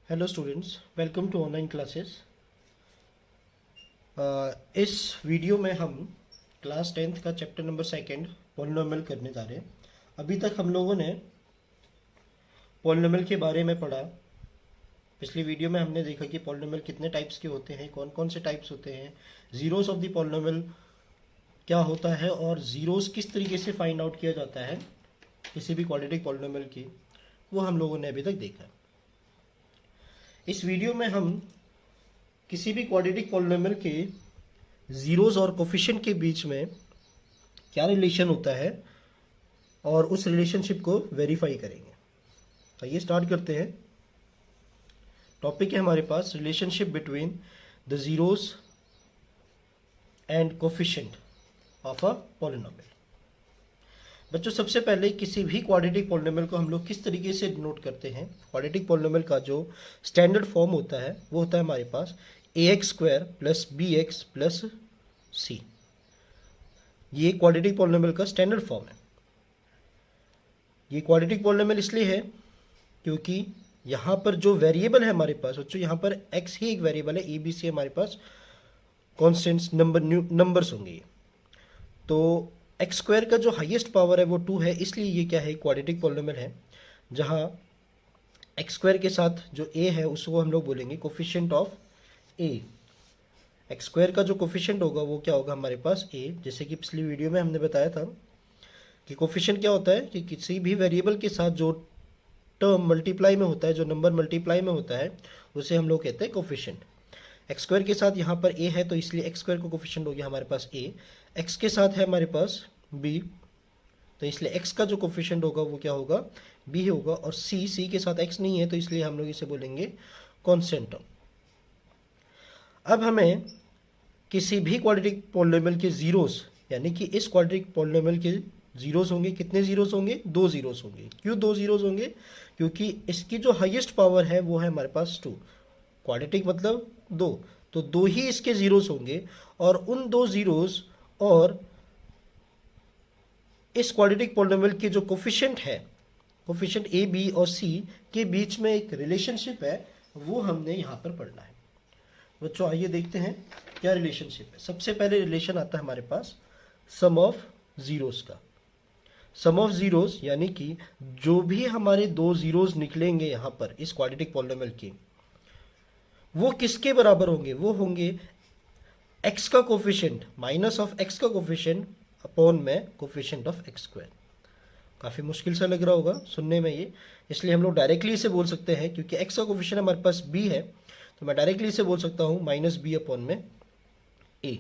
Hello students, welcome to online classes. इस video में हम क्लास 10th का चैप्टर नंबर सेकंड पॉलिनोमियल करने जा रहे हैं। अभी तक हम लोगों ने पॉलिनोमियल के बारे में पढ़ा। पिछली वीडियो में हमने देखा कि पॉलिनोमियल कितने टाइप्स के होते हैं, कौन कौन से टाइप्स होते हैं, जीरोस ऑफ द पॉलिनोमियल क्या होता है और जीरोस किस तरीके से फाइंड आउट किया जाता है किसी भी क्वाड्रेटिक पॉलिनोमियल की, वो हम लोगों ने अभी तक देखा। इस वीडियो में हम किसी भी क्वाड्रेटिक पॉलिनोमियल के जीरोस और कोफिशिएंट के बीच में क्या रिलेशन होता है और उस रिलेशनशिप को वेरीफाई करेंगे। तो ये स्टार्ट करते हैं। टॉपिक है हमारे पास relationship between the zeroes and coefficient of a polynomial. बच्चों, सबसे पहले किसी भी क्वाड्रेटिक पॉलिनोमियल को हम लोग किस तरीके से डिनोट करते हैं। क्वाड्रेटिक पॉलिनोमियल का जो स्टैंडर्ड फॉर्म होता है वो होता है हमारे पास ax² plus bx plus c। ये क्वाड्रेटिक पॉलिनोमियल का स्टैंडर्ड फॉर्म है। ये क्वाड्रेटिक पॉलिनोमियल इसलिए है क्योंकि यहाँ पर जो वेरिएबल है हमारे पास, बच्चों यहाँ पर x ही एक वेरिएबल है, a b c हमारे पास कॉन्स्टेंट्स नंबर्स होंगे। तो x² का जो हाईएस्ट पावर है वो 2 है, इसलिए ये क्या है, क्वाड्रेटिक पॉलिनोमियल है जहाँ x² के साथ जो a है उसको हम लोग बोलेंगे कोफिशिएंट ऑफ a। x² का जो कोफिशिएंट होगा वो क्या होगा हमारे पास a। जैसे कि पिछली वीडियो में हमने बताया था कि कोफिशिएंट क्या होता है कि किसी भी वेरिएबल के साथ जो टर्म मल्टीप्लाई में होता है, जो नंबर मल्टीप्लाई में होता है, उसे हम लोग कहते हैं कोफिशिएंट। x² के साथ यहाँ पर a है तो इसलिए x² का कोफिशिएंट हो गया हमारे पास a। x के साथ है हमारे पास b तो इसलिए x का जो कोफिशिएंट होगा वो क्या होगा, b होगा। और c के साथ x नहीं है तो इसलिए हम लोग इसे बोलेंगे कांस्टेंट टर्म। अब हमें किसी भी क्वाड्रेटिक पॉलिनोमियल के जीरोस, यानी कि इस क्वाड्रेटिक पॉलिनोमियल के जीरोस होंगे, कितने जीरोस होंगे, 2 जीरोस होंगे। क्यों 2 जीरोस होंगे? क्योंकि इसकी जो हाईएस्ट पावर है वो है हमारे पास 2। क्वाड्रेटिक मतलब 2, तो 2 ही इसके जीरोस होंगे। और उन 2 जीरोस और इस क्वाड्रेटिक पॉलिनोमियल के जो कोफिशिएंट है, कोफिशिएंट a b और c के बीच में एक रिलेशनशिप है, वो हमने यहाँ पर पढ़ना है। बच्चों आइए देखते हैं क्या रिलेशनशिप है। सबसे पहले रिलेशन आता है हमारे पास सम ऑफ जीरोस का। सम ऑफ जीरोस यानी कि जो भी हमारे 2 जीरोस निकलेंगे यहाँ पर इस क्वाड्रेटिक पॉलिनोमियल के, वो किसके बराबर होंगे, वो होंगे x का कोफिशिएंट माइनस ऑफ x का कोफिशिएंट अपॉन में कोफिशिएंट ऑफ x²। काफ़ी मुश्किल सा लग रहा होगा सुनने में ये, इसलिए हम लोग डायरेक्टली इसे बोल सकते हैं क्योंकि x का कोफिशिएंट हमारे पास b है तो मैं डायरेक्टली इसे बोल सकता हूँ माइनस b अपॉन में a।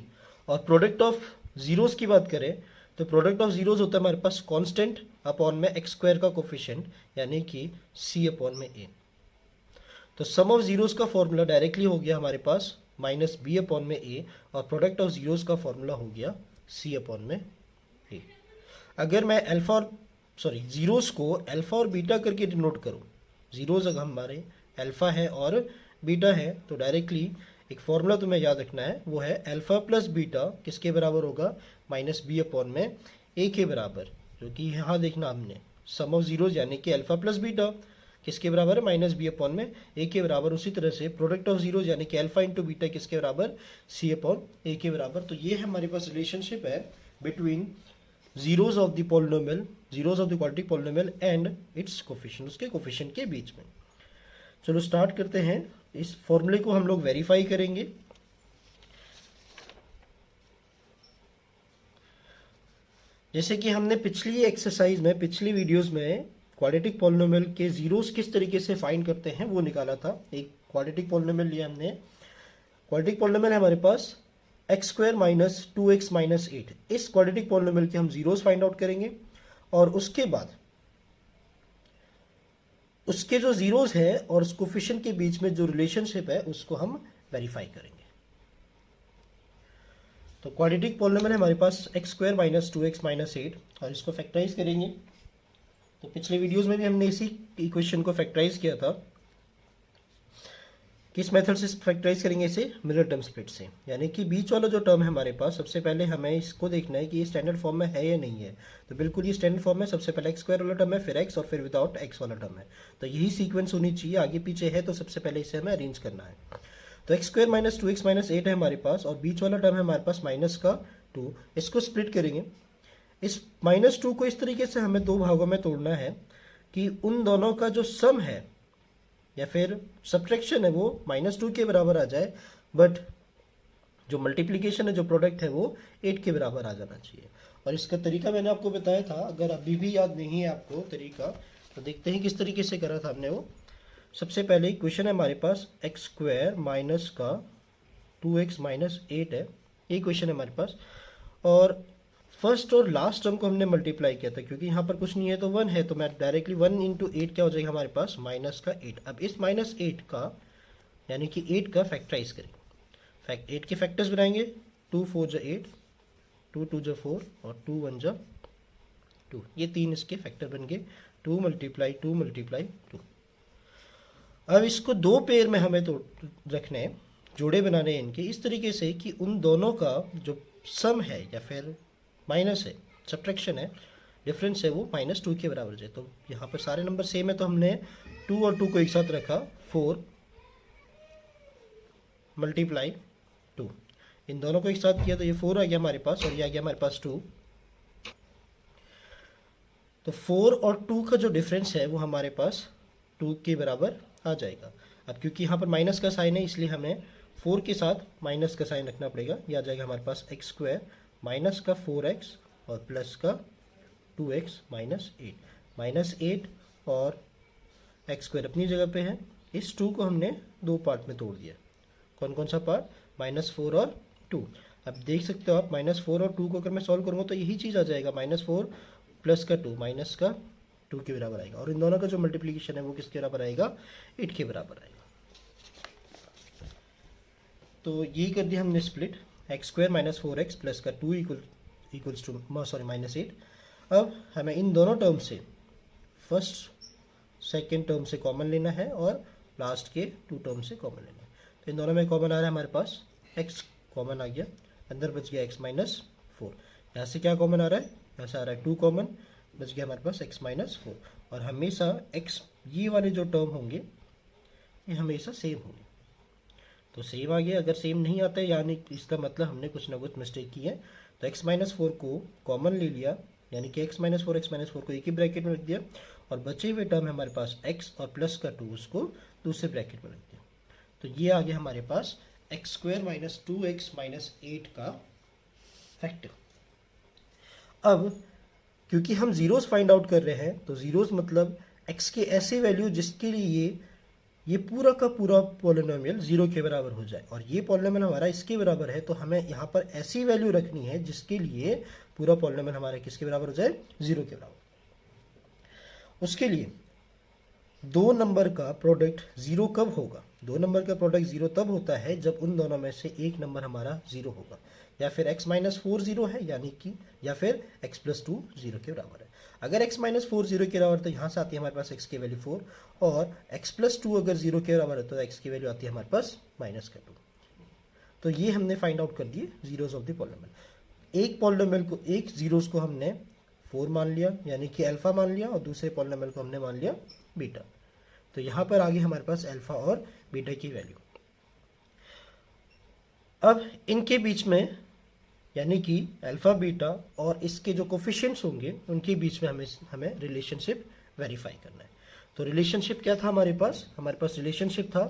और प्रोडक्ट ऑफ जीरोस की बात करें तो प्रोडक्ट ऑफ जीरोस होता है हमारे पास कांस्टेंट अपॉन में x² का कोफिशिएंट यानी कि c अपॉन में a। तो सम ऑफ जीरोस का फॉर्मूला डायरेक्टली हो गया हमारे पास माइनस b अपॉन में a और प्रोडक्ट ऑफ जीरोस का फॉर्मूला हो गया c अपॉन में a। अगर मैं जीरोस को अल्फा और बीटा करके डिनोट करूं, जीरोस अगर हमारे अल्फा है और बीटा है तो डायरेक्टली एक फॉर्मूला तुम्हें याद रखना है, वो है अल्फा प्लस बीटा किसके बराबर होगा, माइनस b अपॉन में a के बराबर। जो कि यहाँ देखना हमने सम ऑफ जीरोस यानी कि अल्फा प्लस बीटा किसके बराबर है, माइनस b अपॉन में a के बराबर। उसी तरह से प्रोडक्ट ऑफ जीरोस यानी कि अल्फा इंटू बीटा किसके बराबर, c अपॉन a के बराबर। तो ये हमारे पास रिलेशनशिप है between zeros of the polynomial, zeros of the quadratic polynomial and it's coefficient, उसके कोफिशिएंट के बीच में। चलो स्टार्ट करते हैं। इस फॉर्मूले को हम लोग वेरीफाई करेंगे। जैसे कि हमने पिछली एक्सरसाइज में, पिछली वीडियोस में क्वाड्रेटिक पॉलिनोमियल के जीरोस किस तरीके से फाइंड करते हैं वो निकाला था। एक क्वाड्रेटिक पॉलिनोमियल लिया हमने। क्वाड्रेटिक पॉलिनोमियल है हमारे पास x² माइनस 2x माइनस 8। इस क्वाड्रेटिक पॉलिनोमियल के हम जीरोस फाइंड आउट करेंगे और उसके बाद उसके जो जीरोस है और उस कोफिशिएंट के बीच में जो रिलेशनशिप है उसको हम वेरीफाई करेंगे। तो क्वाड्रेटिक पॉलिनोमियल है हमारे पास x² माइनस 2x माइनस 8 और इसको फैक्टराइज करेंगे। तो पिछले वीडियोस में भी हमने इसी इक्वेशन को फैक्टराइज किया था। किस मेथड से फैक्टराइज करेंगे इसे? मिरर टर्म स्प्लिट से। यानी कि बीच वाला जो टर्म है हमारे पास, सबसे पहले हमें इसको देखना है कि ये स्टैंडर्ड फॉर्म में है या नहीं है। तो बिल्कुल ये स्टैंडर्ड फॉर्म में, सबसे पहले एक्स स्क्वायर वाला टर्म है, फिर एक्स, और फिर विदाउट एक्स वाला टर्म है। तो यही सीक्वेंस होनी चाहिए, आगे पीछे है तो सबसे पहले इसे हमें अरेंज करना है। तो x square minus 2x minus 8 है हमारे पास, और बीच वाला टर्म है हमारे पास माइनस का 2। इसको स्प्लिट करेंगे। इस -2 को इस तरीके से हमें दो भागों में तोड़ना है कि उन दोनों का जो सम है या फिर सब्ट्रैक्शन है वो -2 के बराबर आ जाए, बट जो मल्टीप्लिकेशन है, जो प्रोडक्ट है, वो 8 के बराबर आ जाना चाहिए। और इसका तरीका मैंने आपको बताया था, अगर अभी भी याद नहीं है आपको तरीका, तो देखते हैं किस तरीके से करा था हमने वो। सबसे पहले इक्वेशन है हमारे पास एक्स स्क्वायर माइनस का 2x माइनस 8 है, ये इक्वेशन है हमारे पास। और फर्स्ट और लास्ट टर्म को हमने मल्टीप्लाई किया था, क्योंकि यहाँ पर कुछ नहीं है तो 1 है, तो मैं डायरेक्टली 1 इंटू 8 क्या हो जाएगा हमारे पास? माइनस का 8। अब इस माइनस 8 का यानी कि 8 का फैक्टराइज करेंगे। 8 के फैक्टर्स बनाएंगे, 2 4 जा 8, 2 2 जा 4, और 2 1 जा 2। ये तीन इसके फैक्टर बन गए, 2 मल्टीप्लाई 2 मल्टीप्लाई 2। अब इसको दो पेयर में हमें तो रखने हैं, जोड़े बनाने हैं इनके इस तरीके से कि उन दोनों का जो सम है या फिर माइनस है, सब्ट्रैक्शन है, डिफरेंस है, वो -2 के बराबर है। तो यहाँ पर सारे नंबर सेम है, तो हमने 2 और 2 को एक साथ रखा, 4 मल्टीप्लाई 2। इन दोनों को एक साथ किया तो ये 4 आ गया हमारे पास, और ये आ गया हमारे पास 2। तो 4 और 2 का जो डिफरेंस है वो हमारे पास 2 के बराबर आ जाएगा। अब क्योंकि यहाँ पर माइनस का साइन है, इसलिए हमें 4 के साथ माइनस का साइन रखना पड़ेगा। ये आ जाएगा हमारे पास एक्स स्क्वायर माइनस का 4x और प्लस का 2x माइनस 8 और एक्स स्क्वायर अपनी जगह पे है। इस 2 को हमने दो पार्ट में तोड़ दिया। कौन कौन सा पार्ट? -4 और 2। अब देख सकते हो आप, -4 और 2 को अगर मैं सॉल्व करूँगा तो यही चीज़ आ जाएगा, -4 प्लस का 2 माइनस का 2 के बराबर आएगा। और इन दोनों का जो मल्टीप्लिकेशन है वो किसके बराबर आएगा? 8 के बराबर आएगा। तो ये कर दिया हमने split, x square minus 4x plus का 2 इक्वल्स टू -8। अब हमें इन दोनों टर्म से फर्स्ट सेकेंड टर्म से कॉमन लेना है और लास्ट के 2 टर्म से कॉमन लेना है। तो इन दोनों में कॉमन आ रहा है हमारे पास x कॉमन आ गया, अंदर बच गया x माइनस 4। यहाँ से क्या कॉमन आ रहा है? यहाँ से आ रहा है 2 कॉमन, बच गया हमारे पास x माइनस 4। और हमेशा x, ये वाले जो टर्म होंगे ये हमेशा सेम होंगे। तो सेम आ गया, अगर सेम नहीं आता है यानी इसका मतलब हमने कुछ ना कुछ मिस्टेक की है। तो x माइनस 4 को कॉमन ले लिया, यानी कि x माइनस 4 को एक ही ब्रैकेट में रख दिया, और बचे हुए टर्म है हमारे पास x और प्लस का 2, उसको दूसरे ब्रैकेट में रख दिया। तो ये आ गया हमारे पास x square minus 2x minus 8 का फैक्टर। अब क्योंकि हम जीरोस फाइंड आउट कर रहे हैं, तो जीरोस मतलब x के ऐसे वैल्यू जिसके लिए ये पूरा का पूरा पॉलिनोमियल 0 के बराबर हो जाए, और ये पॉलिनोमियल हमारा इसके बराबर है, तो हमें यहाँ पर ऐसी वैल्यू रखनी है जिसके लिए पूरा पॉलिनोमियल हमारा किसके बराबर हो जाए? 0 के बराबर। उसके लिए दो नंबर का प्रोडक्ट 0 कब होगा? दो नंबर का प्रोडक्ट 0 तब होता है जब उन दोनों में से एक नंबर हमारा 0 होगा, या फिर x माइनस 4 0 है, यानी कि या फिर x प्लस 2 0 के बराबर है। अगर x माइनस 4 0 के बराबर, तो यहाँ से आती है हमारे पास x की वैल्यू 4, और x प्लस 2 अगर 0 के बराबर है तो x की वैल्यू आती है हमारे पास माइनस का 2। तो ये हमने फाइंड आउट कर दिए जीरोस ऑफ द पॉलिनोमियल। एक पॉलिनोमियल को, एक जीरोस को हमने 4 मान लिया, यानी कि अल्फा मान लिया, और दूसरे पॉलिनोमियल को हमने मान लिया बीटा। तो यहाँ पर आगे हमारे पास अल्फा और बीटा की वैल्यू। अब इनके बीच में, यानी कि अल्फा बीटा और इसके जो कोफिशिएंट्स होंगे उनके बीच में हमें रिलेशनशिप वेरीफाई करना है। तो रिलेशनशिप क्या था हमारे पास? हमारे पास रिलेशनशिप था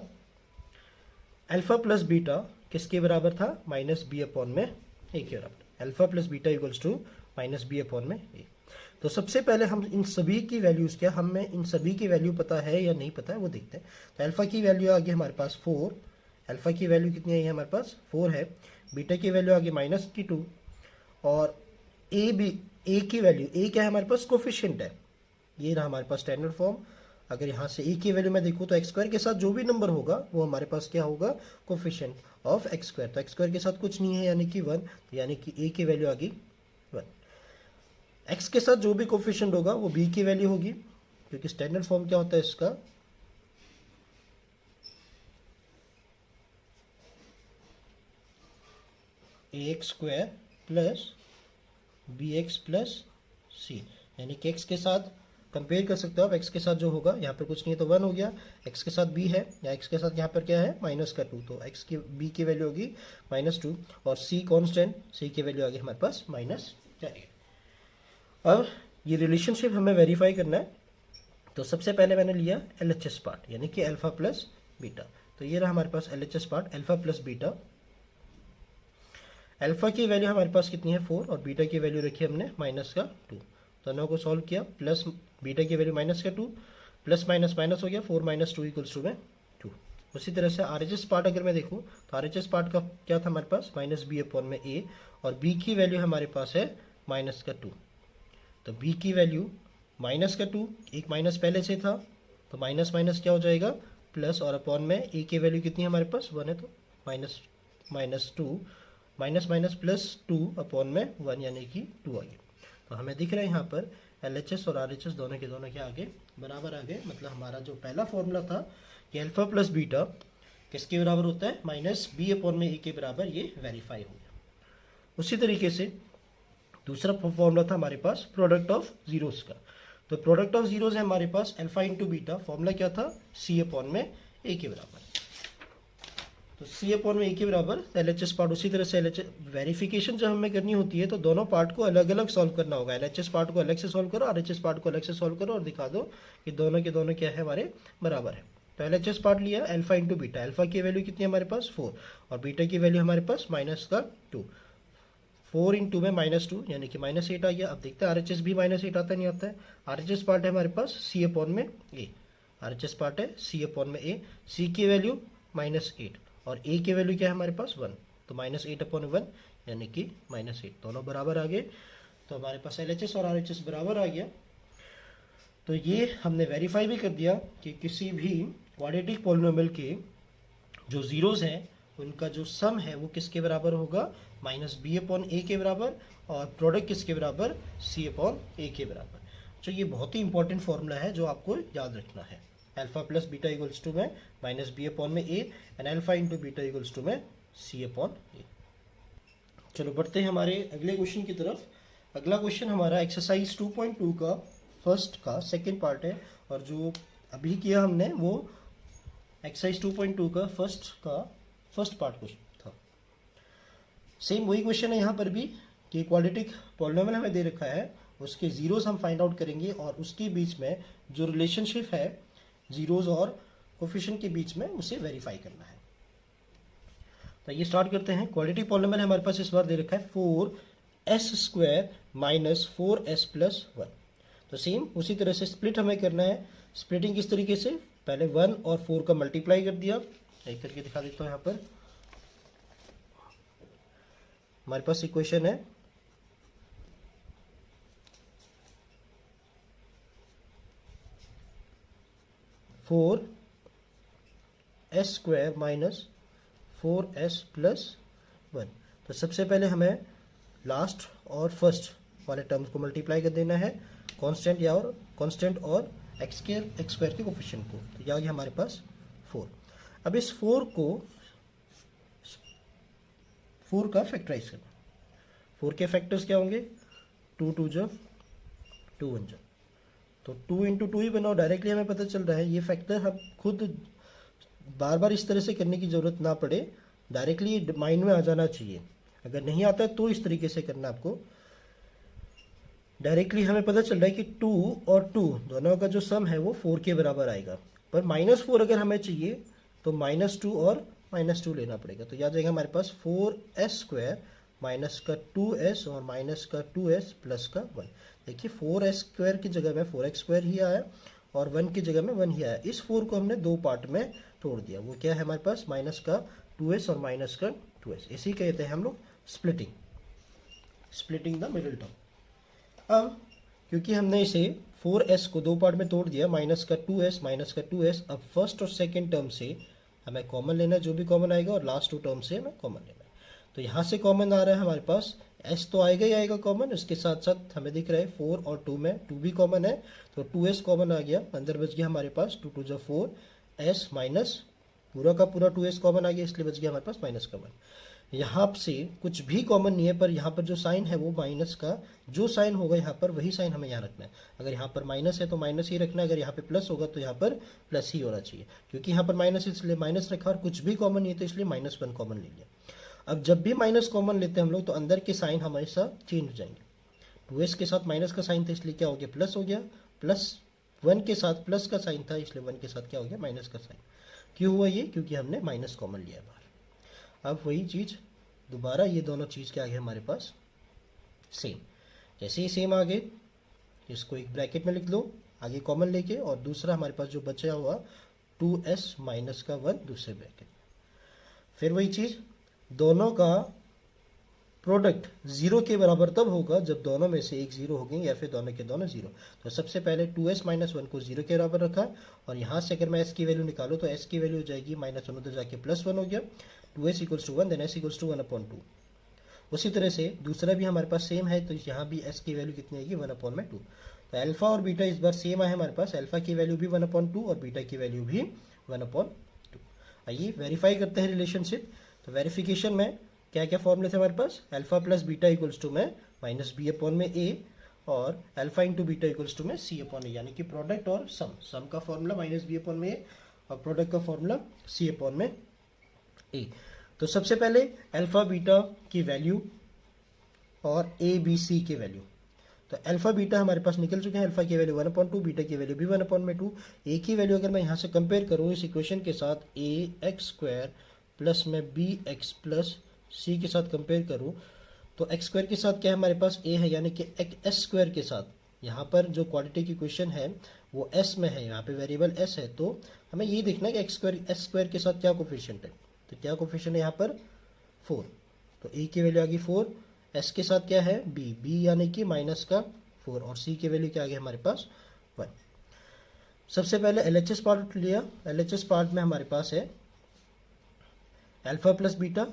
अल्फा प्लस बीटा किसके बराबर था? माइनस बी अपॉन में ए के बराबर। Alpha plus beta equals to minus B upon में ए। तो सबसे पहले हम इन सभी की वैल्यूज, क्या हमें इन सभी की वैल्यू पता है या नहीं पता है वो देखते हैं। तो अल्फा की वैल्यू आ गई हमारे पास 4, अल्फा की वैल्यू कितनी आई है हमारे पास? 4 है। बीटा की वैल्यू आ गई माइनस की 2, और ए की वैल्यू, ए क्या है हमारे पास? कोफिशिएंट है। ये रहा हमारे पास स्टैंडर्ड फॉर्म। अगर यहाँ से ए की वैल्यू मैं देखूँ तो एक्स स्क्वायर के साथ जो भी नंबर होगा वो हमारे पास क्या होगा? Coefficient of x square. तो एक्स स्क्वायर के साथ कुछ नहीं है, यानी कि 1, यानी कि ए की वैल्यू आ गई 1। एक्स के साथ जो भी कोफिशिएंट होगा वो बी की वैल्यू होगी, क्योंकि स्टैंडर्ड फॉर्म क्या होता है इसका? A x square plus b x plus c, यानी कि एक्स के साथ कंपेयर कर सकते हो आप, एक्स के साथ जो होगा यहाँ पर कुछ नहीं है तो 1 हो गया, एक्स के साथ बी है या एक्स के साथ यहाँ पर क्या है माइनस का 2, तो एक्स की बी की वैल्यू होगी -2 और सी कांस्टेंट, सी की वैल्यू आ गई हमारे पास -8। अब ये रिलेशनशिप हमें वेरीफाई करना है, तो सबसे पहले मैंने लिया LHS पार्ट यानी कि अल्फा प्लस बीटा, तो ये रहा हमारे पास LHS part alpha plus beta. Alpha की वैल्यू हमारे पास कितनी है 4 और बीटा की वैल्यू रखी हमने -2, दोनों को सॉल्व किया, प्लस बीटा की वैल्यू -2 प्लस माइनस माइनस हो गया, 4 - 2 इक्वल्स टू में 2। उसी तरह से RHS पार्ट अगर मैं देखूँ तो RHS पार्ट का क्या था हमारे पास -b/a और b की वैल्यू हमारे पास है -2, तो b की वैल्यू -2, एक माइनस पहले से था तो माइनस माइनस क्या हो जाएगा प्लस, और अपॉन में a की वैल्यू कितनी है हमारे पास 1 है तो -2 माइनस माइनस +2 अपॉन में 1 यानी कि 2 आ गया। तो हमें दिख रहा है यहाँ पर LHS और RHS दोनों के दोनों के आगे बराबर आ गए, मतलब हमारा जो पहला फॉर्मूला था कि अल्फा प्लस बीटा किसके बराबर होता है -b/a के बराबर, ये वेरीफाई हो गया। उसी तरीके से दूसरा फॉर्मूला था हमारे पास प्रोडक्ट ऑफ जीरोस का, तो प्रोडक्ट ऑफ जीरोस है हमारे पास अल्फा इंटू बीटा, फॉर्मूला क्या था c/a के बराबर, तो c/a के बराबर LHS पार्ट। उसी तरह से वेरिफिकेशन जब हमें करनी होती है तो दोनों पार्ट को अलग अलग सॉल्व करना होगा, LHS पार्ट को अलग से सॉल्व करो, RHS पार्ट को अलग से सॉल्व करो और दिखा दो कि दोनों के दोनों क्या है हमारे बराबर है। तो LHS पार्ट लिया अल्फा इंटू बीटा, अल्फा की वैल्यू कितनी है हमारे पास 4 और बीटा की वैल्यू हमारे पास -2, 4 इंटू में -2 यानी कि -8 आ गया। अब देखते हैं RHS भी -8 आता नहीं आता है। RHS पार्ट है हमारे पास c/a, RHS पार्ट है c/a, c की वैल्यू -8 और a की वैल्यू क्या है हमारे पास 1, तो -8/1 यानी कि -8, दोनों बराबर आ गए, तो हमारे पास LHS और RHS बराबर आ गया। तो ये हमने वेरीफाई भी कर दिया कि किसी भी क्वाड्रेटिक पॉलिनोमियल के जो जीरोस हैं उनका जो सम है वो किसके बराबर होगा -b/a के बराबर, और प्रोडक्ट किसके बराबर c/a के बराबर। तो ये बहुत ही इंपॉर्टेंट फॉर्मूला है जो आपको याद रखना है, alpha plus beta equals to में -b/a and alpha into beta equals to में c/a। चलो बढ़ते हैं हमारे अगले क्वेश्चन की तरफ। अगला क्वेश्चन हमारा एक्सरसाइज 2.2 का फर्स्ट का सेकंड पार्ट है, और जो अभी किया हमने वो एक्सरसाइज 2.2 का फर्स्ट पार्ट क्वेश्चन था। सेम वही क्वेश्चन है यहाँ पर भी कि क्वाड्रेटिक पॉलिनोमियल हमें दे रखा है, उसके जीरोस हम फाइंड आउट करेंगे और उसके बीच में जो रिलेशनशिप है जीरोस और कोफिशिएंट के बीच में उसे वेरीफाई करना है। तो ये स्टार्ट करते हैं। क्वाड्रेटिक पॉलिनोमियल हमारे पास इस बार दे रखा है 4s² - 4s + 1। तो सेम उसी तरह से स्प्लिट हमें करना है। स्प्लिटिंग किस तरीके से, पहले 1 और 4 का मल्टीप्लाई कर दिया, एक करके दिखा देता हूँ। यहाँ पर हमारे पास इक्वेशन है 4s² - 4s + 1। तो सबसे पहले हमें लास्ट और फर्स्ट वाले टर्म्स को मल्टीप्लाई कर देना है, कांस्टेंट और एक्स स्क्वायर के कोफिशिएंट को। तो यह आ गया हमारे पास 4। अब इस 4 का फैक्टराइज करना। 4 के फैक्टर्स क्या होंगे, 2 × 2 = 2 × 1 = तो 2 × 2 ही बनाओ, डायरेक्टली हमें पता चल रहा है। ये फैक्टर हम खुद बार बार इस तरह से करने की ज़रूरत ना पड़े, डायरेक्टली माइंड में आ जाना चाहिए। अगर नहीं आता है तो इस तरीके से करना आपको। डायरेक्टली हमें पता चल रहा है कि 2 और 2 दोनों का जो सम है वो 4 के बराबर आएगा, पर -4 अगर हमें चाहिए तो -2 और -2 लेना पड़ेगा। तो याद जाएगा हमारे पास 4s² - 2s और -2s + 1। देखिए 4s² की जगह में 4x² ही आया और 1 की जगह में 1 ही आया। इस 4 को हमने 2 पार्ट में तोड़ दिया। वो क्या है हमारे पास -2s और -2s। इसी कहते हैं हम लोग स्प्लिटिंग द मिडिल टर्म। अब क्योंकि हमने इसे 4s को 2 पार्ट में तोड़ दिया, -2s -2s, अब फर्स्ट और सेकेंड टर्म से हमें कॉमन लेना है, जो भी कॉमन आएगा, और लास्ट 2 टर्म से हमें कॉमन लेना है। तो यहाँ से कॉमन आ रहा है हमारे पास, s तो आएगा ही आएगा कॉमन, उसके साथ साथ हमें दिख रहा है 4 और 2 में 2 भी कॉमन है, तो 2s कॉमन आ गया, अंदर बच गया हमारे पास 2 × 2 = 4s माइनस पूरा का पूरा 2s कॉमन आ गया, इसलिए बच गया हमारे पास -1। यहाँ से कुछ भी कॉमन नहीं है, पर यहाँ पर जो साइन है वो माइनस का जो साइन होगा यहाँ पर वही साइन हमें यहाँ रखना है। अगर यहाँ पर माइनस है तो माइनस ही रखना है, अगर यहाँ पे प्लस होगा तो यहाँ पर प्लस ही होना चाहिए, क्योंकि यहाँ पर माइनस इसलिए माइनस रखा और कुछ भी कॉमन नहीं है तो इसलिए -1 कॉमन ले लिया। अब जब भी माइनस कॉमन लेते हैं हम लोग तो अंदर के साइन हमेशा चेंज हो जाएंगे। 2s के साथ माइनस का साइन था इसलिए क्या हो गया, प्लस हो गया, +1 के साथ प्लस का साइन था इसलिए 1 के साथ क्या हो गया, माइनस का साइन। क्यों हुआ ये, क्योंकि हमने माइनस कॉमन लिया है बाहर। अब वही चीज़ दोबारा, ये दोनों चीज़ क्या आ गया हमारे पास सेम। जैसे ही सेम आ गए इसको एक ब्रैकेट में लिख लो आगे कॉमन लेके, और दूसरा हमारे पास जो बचा हुआ 2s - का 1 दूसरे ब्रैकेट। फिर वही चीज़, दोनों का प्रोडक्ट 0 के बराबर तब होगा जब दोनों में से एक 0 होंगे या फिर दोनों के दोनों 0। तो सबसे पहले 2s - 1 को 0 के बराबर रखा, और यहाँ से अगर मैं s की वैल्यू निकालूँ तो s की वैल्यू हो जाएगी -1 उधर जाके +1 हो गया, 2s = 1, देन s = 1/2। उसी तरह से दूसरा भी हमारे पास सेम है, तो यहाँ भी s की वैल्यू कितनी आएगी, 1/2। तो अल्फा और बीटा इस बार सेम आए हमारे पास, अल्फा की वैल्यू भी 1/2 और बीटा की वैल्यू भी 1/2। आइए वेरीफाई करते हैं रिलेशनशिप। तो वेरिफिकेशन में क्या क्या फॉर्मूले थे हमारे पास, alpha plus beta equals to में -b/a और alpha into beta equals to में c/a, यानी कि प्रोडक्ट और सम का फॉर्मूला -b/a और प्रोडक्ट का फॉर्मूला c/a। तो सबसे पहले अल्फा बीटा की वैल्यू और ए बी सी की वैल्यू। तो अल्फा बीटा हमारे पास निकल चुके हैं, अल्फा की वैल्यू 1/2, बीटा की वैल्यू भी 1/2। ए की वैल्यू अगर मैं यहाँ से कंपेयर करूँ इस इक्वेशन के साथ, ax² प्लस में bx प्लस c के साथ कंपेयर करूँ तो x² के साथ क्या है हमारे पास a है, यानी कि s² के साथ यहाँ पर जो क्वाड्रेटिक इक्वेशन है वो s में है, यहाँ पे वेरिएबल s है, तो हमें ये देखना है कि s² के साथ क्या कोफिशिएंट है। तो क्या कोफिशिएंट है यहाँ पर 4, तो a की वैल्यू आ गई 4, s के साथ क्या है b यानी कि -4, और c की वैल्यू क्या आ गई हमारे पास 1। सबसे पहले LHS पार्ट लिया, LHS पार्ट में हमारे पास है alpha plus beta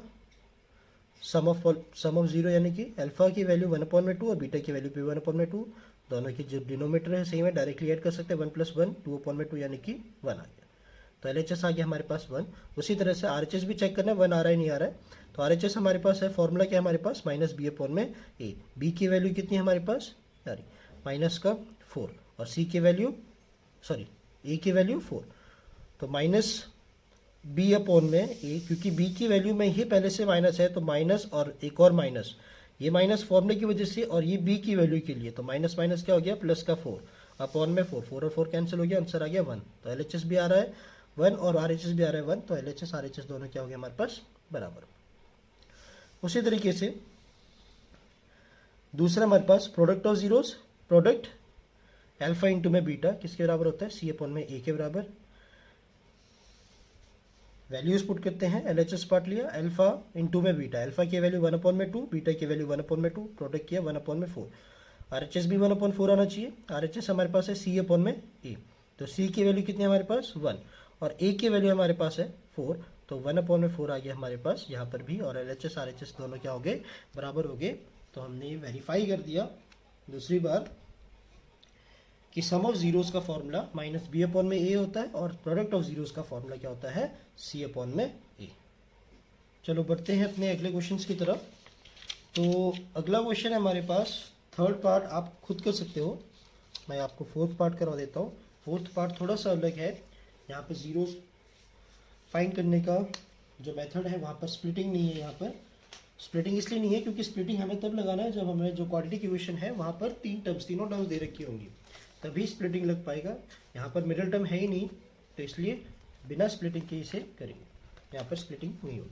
some of 0, यानी कि अल्फा की वैल्यू 1/2 और बीटा की वैल्यू भी 1/2। दोनों की जो डिनोमीटर है सेम है, डायरेक्टली ऐड कर सकते हैं, 1 + 1 2/2 यानी कि 1 आ गया। तो LHS आ गया हमारे पास 1। उसी तरह से RHS भी चेक करना है 1 आ रहा है नहीं आ रहा है। तो RHS हमारे पास है, फॉर्मूला क्या है हमारे पास -b/a। b की वैल्यू कितनी है हमारे पास, -4, और c की वैल्यू a की वैल्यू 4, तो -b/a, क्योंकि b की वैल्यू में ही पहले से माइनस है तो माइनस और एक और माइनस, ये माइनस फॉर्मूले की वजह से और ये b की वैल्यू के लिए, तो माइनस माइनस क्या हो गया प्लस का 4 अपॉन में 4 और 4 कैंसिल हो गया, आंसर आ गया 1। तो LHS भी आ रहा है 1 और RHS भी आ रहा है 1, तो LHS RHS दोनों क्या हो गया हमारे पास बराबर। उसी तरीके से दूसरा हमारे पास product of zeros, product alpha into में बीटा किसके बराबर होता है, c/a के बराबर। वैल्यूज पुट करते हैं, LHS पार्ट लिया अल्फा इंटू में बीटा, अल्फा की वैल्यू 1/2, बीटा की वैल्यू 1/2, प्रोडक्ट किया 1/4। RHS भी 1/4 आना चाहिए, RHS हमारे पास है c/a, तो c की वैल्यू कितनी है हमारे पास 1 और a की वैल्यू हमारे पास है 4, तो 1/4 आ गया हमारे पास यहाँ पर भी, और LHS RHS दोनों क्या हो गए बराबर हो गए। तो हमने वेरीफाई कर दिया दूसरी बार कि सम ऑफ जीरोस का फॉर्मूला -b/a होता है और प्रोडक्ट ऑफ जीरोस का फॉर्मूला क्या होता है c/a। चलो बढ़ते हैं अपने अगले क्वेश्चंस की तरफ। तो अगला क्वेश्चन है हमारे पास, थर्ड पार्ट आप खुद कर सकते हो, मैं आपको फोर्थ पार्ट करवा देता हूँ। फोर्थ पार्ट थोड़ा सा अलग है, यहाँ पर जीरोस फाइंड करने का जो मेथड है वहाँ पर स्प्लिटिंग नहीं है। यहाँ पर स्प्लिटिंग इसलिए नहीं है क्योंकि स्प्लिटिंग हमें तब लगाना है जब हमें जो क्वाड्रेटिक इक्वेशन है वहाँ पर तीनों टर्म्स दे रखी होंगी, तभी स्प्लिटिंग लग पाएगा। यहाँ पर मिडिल टर्म है ही नहीं, तो इसलिए बिना स्प्लिटिंग के इसे करेंगे, यहाँ पर स्प्लिटिंग नहीं होगी।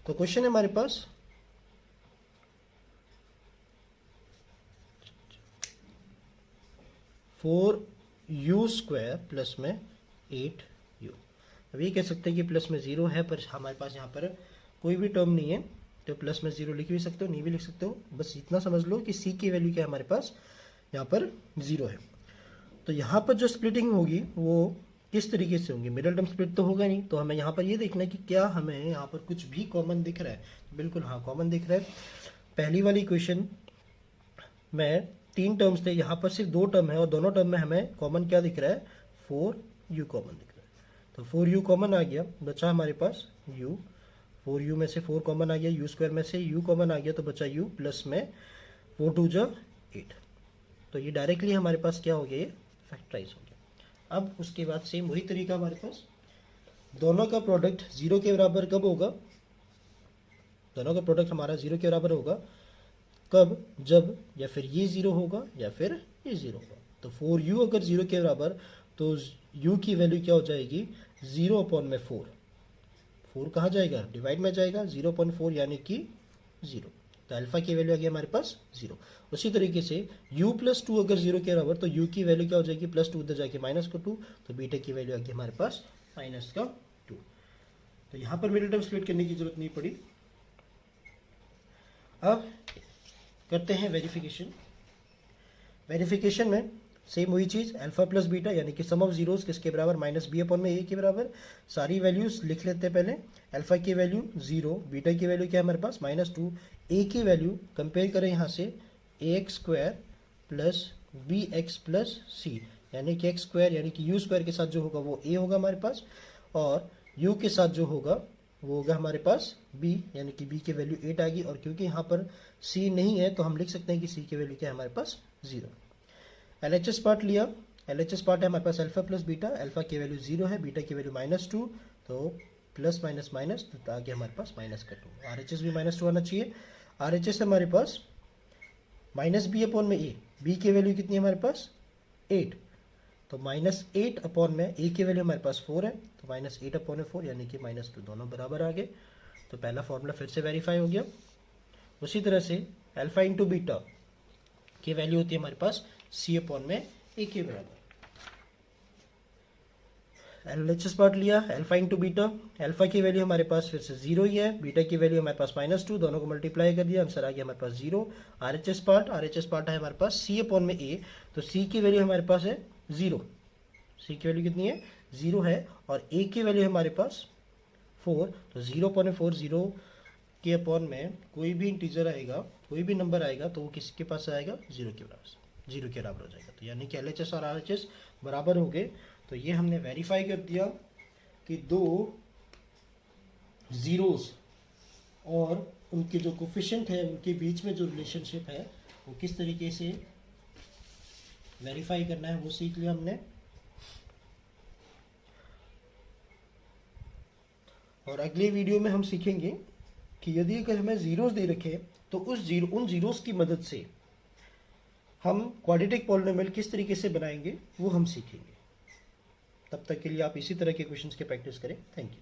तो क्वेश्चन है हमारे पास 4u² प्लस में 8u। अब ये कह सकते हैं कि प्लस में 0 है, पर हमारे पास यहाँ पर कोई भी टर्म नहीं है, तो प्लस में 0 लिख भी सकते हो नहीं भी लिख सकते हो, बस इतना समझ लो कि c की वैल्यू क्या है हमारे पास यहाँ पर 0 है। तो यहाँ पर जो स्प्लिटिंग होगी वो किस तरीके से होंगी, मिडिल टर्म स्प्लिट तो होगा नहीं, तो हमें यहाँ पर ये देखना है कि क्या हमें यहाँ पर कुछ भी कॉमन दिख रहा है। बिल्कुल हाँ कॉमन दिख रहा है। पहली वाली इक्वेशन में 3 टर्म्स थे, यहाँ पर सिर्फ 2 टर्म है और दोनों टर्म में हमें कॉमन क्या दिख रहा है 4u कॉमन दिख रहा है। तो 4u कॉमन आ गया, बचा हमारे पास u, 4u में से 4 कॉमन आ गया, यू स्क्वायर में से u कॉमन आ गया, तो बचा u प्लस में 4 2 जा 8। तो ये डायरेक्टली हमारे पास क्या हो गया, ये फैक्टराइज हो गया। अब उसके बाद सेम वही तरीका हमारे पास, दोनों का प्रोडक्ट 0 के बराबर कब होगा, दोनों का प्रोडक्ट हमारा 0 के बराबर होगा कब, जब या फिर ये 0 होगा या फिर ये 0 होगा। तो 4u अगर 0 के बराबर, तो u की वैल्यू क्या हो जाएगी, 0 अपॉन में 4, 4 कहाँ जाएगा, डिवाइड में जाएगा, 0.4 यानी कि 0। तो अल्फा की वैल्यू आ गई हमारे पास 0। उसी तरीके से u प्लस 2 अगर 0 के बराबर, तो u की वैल्यू क्या हो जाएगी, प्लस 2 उधर जाके माइनस का 2, तो बीटा की वैल्यू आ गई हमारे पास माइनस का 2। तो यहाँ पर मिडिल टर्म स्प्लिट करने की जरूरत नहीं पड़ी। अब करते हैं वेरिफिकेशन। वेरिफिकेशन में सेम वही चीज़, अल्फा प्लस बीटा यानी कि सम ऑफ जीरोस किसके बराबर, माइनस बी अपॉन में ए के बराबर। सारी वैल्यूज लिख लेते हैं पहले। अल्फा की वैल्यू 0, बीटा की वैल्यू क्या है हमारे पास -2, ए की वैल्यू कंपेयर करें यहाँ से a x square plus b x plus c, यानी कि एक्स स्क्वायर यानी कि यू स्क्वायर के साथ जो होगा वो ए होगा हमारे पास, और यू के साथ जो होगा वो होगा हमारे पास b, यानी कि b की वैल्यू 8 आ गई। और क्योंकि यहाँ पर c नहीं है तो हम लिख सकते हैं कि c की वैल्यू क्या है हमारे पास 0। LHS पार्ट लिया, LHS पार्ट है हमारे पास अल्फा प्लस बीटा, अल्फा की वैल्यू 0 है, बीटा की वैल्यू -2, तो प्लस माइनस माइनस, तो आगे हमारे पास माइनस का 2। RHS भी -2 आना चाहिए। RHS है हमारे पास -b अपॉन में a, b की वैल्यू कितनी है हमारे पास 8, तो -8 अपॉन में a की वैल्यू हमारे पास 4 है, तो -8 अपॉन में 4 यानी कि -2, दोनों बराबर आ गए। तो पहला फॉर्मूला फिर से वेरीफाई हो गया। उसी तरह से अल्फा इंटू बीटा की वैल्यू होती है हमारे पास c अपॉन में a के बराबर। LHS पार्ट लिया, अल्फा इंटू बीटा, अल्फा की वैल्यू हमारे पास फिर से 0 ही है, बीटा की वैल्यू हमारे पास -2, दोनों को मल्टीप्लाई कर दिया, आंसर आ गया हमारे पास 0। RHS पार्ट है हमारे पास c अपॉन में a, तो c की वैल्यू हमारे पास है 0, c की वैल्यू कितनी है 0 है, और a की वैल्यू हमारे पास 4, तो 0.4, 0 के अपॉन में कोई भी इंटीजर आएगा, कोई भी नंबर आएगा तो वो किसके पास आएगा, 0 के बराबर हो जाएगा। तो यानी कि LHS और RHS बराबर हो गए। तो ये हमने वेरीफाई कर दिया कि दो जीरोस और उनके जो कोफिशिएंट है उनके बीच में जो रिलेशनशिप है वो किस तरीके से वेरीफाई करना है वो सीख लिया हमने। और अगले वीडियो में हम सीखेंगे कि यदि अगर हमें जीरोस दे रखे तो उन जीरोस की मदद से हम क्वाड्रेटिक पॉलिनोमियल किस तरीके से बनाएंगे वो हम सीखेंगे। तब तक के लिए आप इसी तरह के क्वेश्चंस की प्रैक्टिस करें। Thank you.